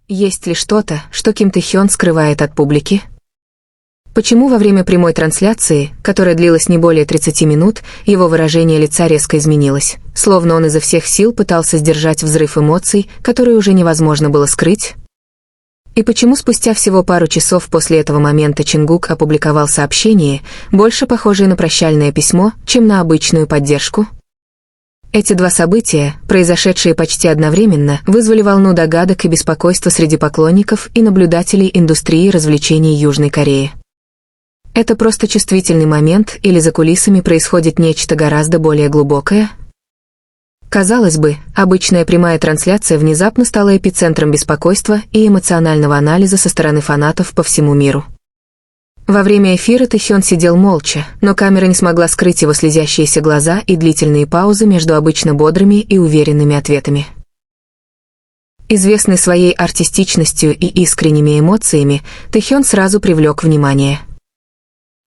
Есть ли что-то, что Ким Тэ-хён скрывает от публики? Почему во время прямой трансляции, которая длилась не более 30 минут, его выражение лица резко изменилось, словно он изо всех сил пытался сдержать взрыв эмоций, которые уже невозможно было скрыть? И почему спустя всего пару часов после этого момента Чингук опубликовал сообщение, больше похожее на прощальное письмо, чем на обычную поддержку? Эти два события, произошедшие почти одновременно, вызвали волну догадок и беспокойства среди поклонников и наблюдателей индустрии развлечений Южной Кореи. Это просто чувствительный момент или за кулисами происходит нечто гораздо более глубокое? Казалось бы, обычная прямая трансляция внезапно стала эпицентром беспокойства и эмоционального анализа со стороны фанатов по всему миру. Во время эфира Тэ-хён сидел молча, но камера не смогла скрыть его слезящиеся глаза и длительные паузы между обычно бодрыми и уверенными ответами. Известный своей артистичностью и искренними эмоциями, Тэ-хён сразу привлек внимание.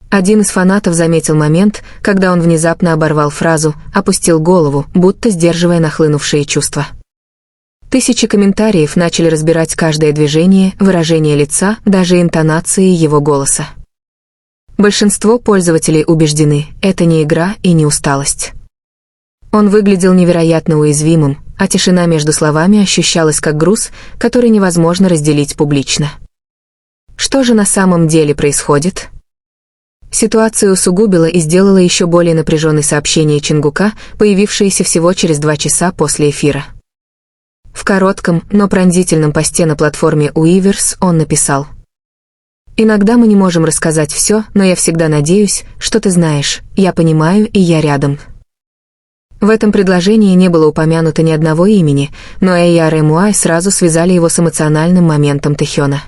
Один из фанатов заметил момент, когда он внезапно оборвал фразу, опустил голову, будто сдерживая нахлынувшие чувства. Тысячи комментариев начали разбирать каждое движение, выражение лица, даже интонации его голоса. Большинство пользователей убеждены, это не игра и не усталость. Он выглядел невероятно уязвимым, а тишина между словами ощущалась как груз, который невозможно разделить публично. Что же на самом деле происходит? Ситуацию усугубило и сделало еще более напряженное сообщение Чингука, появившееся всего через 2 часа после эфира. В коротком, но пронзительном посте на платформе Уиверс он написал: «Иногда мы не можем рассказать все, но я всегда надеюсь, что ты знаешь, я понимаю и я рядом». В этом предложении не было упомянуто ни одного имени, но ARMY сразу связали его с эмоциональным моментом Тэ-хёна.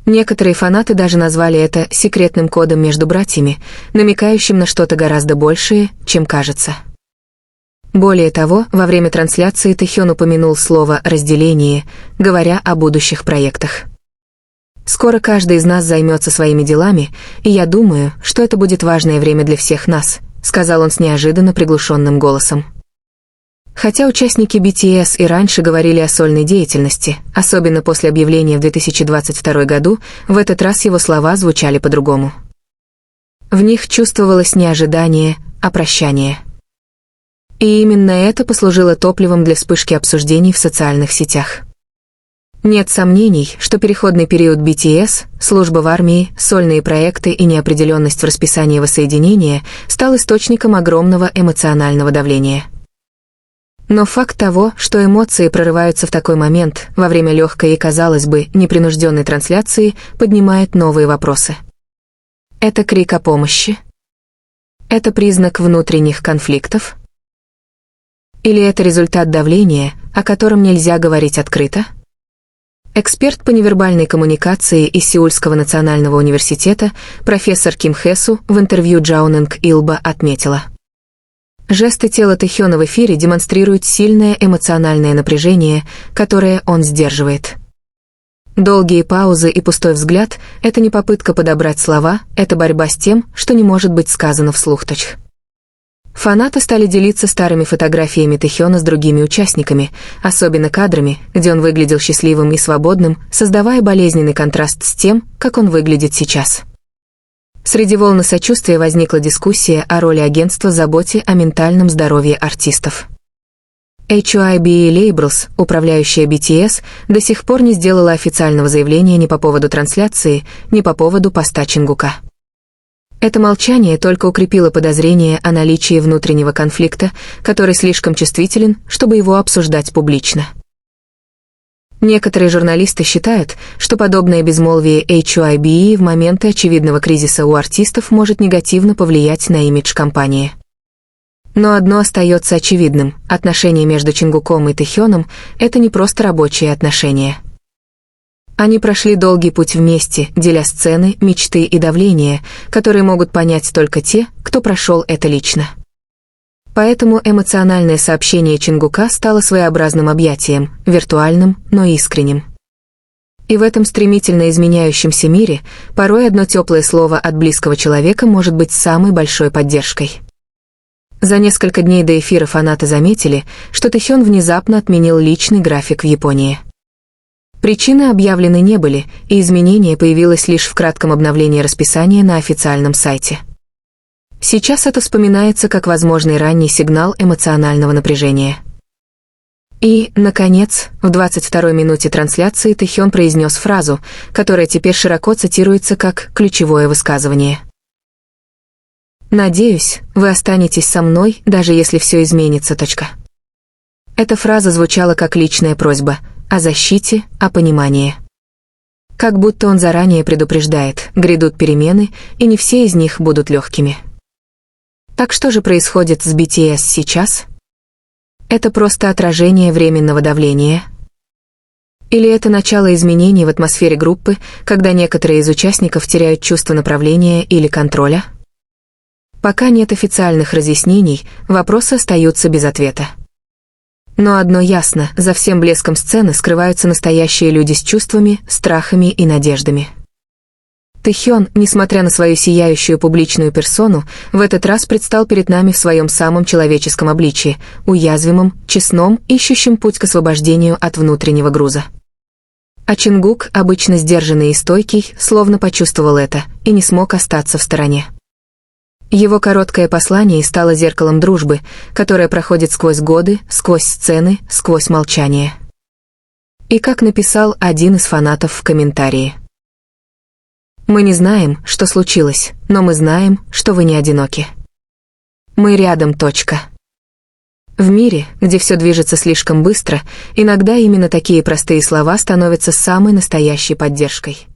Некоторые фанаты даже назвали это секретным кодом между братьями, намекающим на что-то гораздо большее, чем кажется. Более того, во время трансляции Тэ-хён упомянул слово «разделение», говоря о будущих проектах. «Скоро каждый из нас займется своими делами, и я думаю, что это будет важное время для всех нас», сказал он с неожиданно приглушенным голосом. Хотя участники BTS и раньше говорили о сольной деятельности, особенно после объявления в 2022 году, в этот раз его слова звучали по-другому. В них чувствовалось не ожидание, а прощание. И именно это послужило топливом для вспышки обсуждений в социальных сетях. Нет сомнений, что переходный период BTS, служба в армии, сольные проекты и неопределенность в расписании воссоединения стал источником огромного эмоционального давления. Но факт того, что эмоции прорываются в такой момент, во время легкой и, казалось бы, непринужденной трансляции, поднимает новые вопросы. Это крик о помощи? Это признак внутренних конфликтов? Или это результат давления, о котором нельзя говорить открыто? Эксперт по невербальной коммуникации из Сеульского национального университета, профессор Ким Хэ-су, в интервью Джаунэнг Илба отметила: жесты тела Тэ-хёна в эфире демонстрируют сильное эмоциональное напряжение, которое он сдерживает. Долгие паузы и пустой взгляд — это не попытка подобрать слова, это борьба с тем, что не может быть сказано вслух. Фанаты стали делиться старыми фотографиями Тэ-хёна с другими участниками, особенно кадрами, где он выглядел счастливым и свободным, создавая болезненный контраст с тем, как он выглядит сейчас. Среди волны сочувствия возникла дискуссия о роли агентства в заботе о ментальном здоровье артистов. HYBE Labels, управляющая BTS, до сих пор не сделала официального заявления ни по поводу трансляции, ни по поводу поста Чингука. Это молчание только укрепило подозрение о наличии внутреннего конфликта, который слишком чувствителен, чтобы его обсуждать публично. Некоторые журналисты считают, что подобное безмолвие HYBE в моменты очевидного кризиса у артистов может негативно повлиять на имидж компании. Но одно остается очевидным: отношения между Чингуком и Тэ-хёном — это не просто рабочие отношения. Они прошли долгий путь вместе, деля сцены, мечты и давление, которые могут понять только те, кто прошел это лично. Поэтому эмоциональное сообщение Чингука стало своеобразным объятием, виртуальным, но искренним. И в этом стремительно изменяющемся мире порой одно теплое слово от близкого человека может быть самой большой поддержкой. За несколько дней до эфира фанаты заметили, что Тэ-хён внезапно отменил личный график в Японии. Причины объявлены не были, и изменение появилось лишь в кратком обновлении расписания на официальном сайте. Сейчас это вспоминается как возможный ранний сигнал эмоционального напряжения. И, наконец, в 22-й минуте трансляции Тэхён произнес фразу, которая теперь широко цитируется как ключевое высказывание. «Надеюсь, вы останетесь со мной, даже если все изменится. Эта фраза звучала как личная просьба о защите, о понимании. Как будто он заранее предупреждает, грядут перемены, и не все из них будут легкими. Так что же происходит с BTS сейчас? Это просто отражение временного давления? Или это начало изменений в атмосфере группы, когда некоторые из участников теряют чувство направления или контроля? Пока нет официальных разъяснений, вопросы остаются без ответа. Но одно ясно, за всем блеском сцены скрываются настоящие люди с чувствами, страхами и надеждами. Тэхён, несмотря на свою сияющую публичную персону, в этот раз предстал перед нами в своем самом человеческом обличии, уязвимом, честном, ищущем путь к освобождению от внутреннего груза. А Чингук, обычно сдержанный и стойкий, словно почувствовал это и не смог остаться в стороне. Его короткое послание стало зеркалом дружбы, которая проходит сквозь годы, сквозь сцены, сквозь молчание. И как написал один из фанатов в комментарии: «Мы не знаем, что случилось, но мы знаем, что вы не одиноки. Мы рядом. В мире, где все движется слишком быстро, иногда именно такие простые слова становятся самой настоящей поддержкой.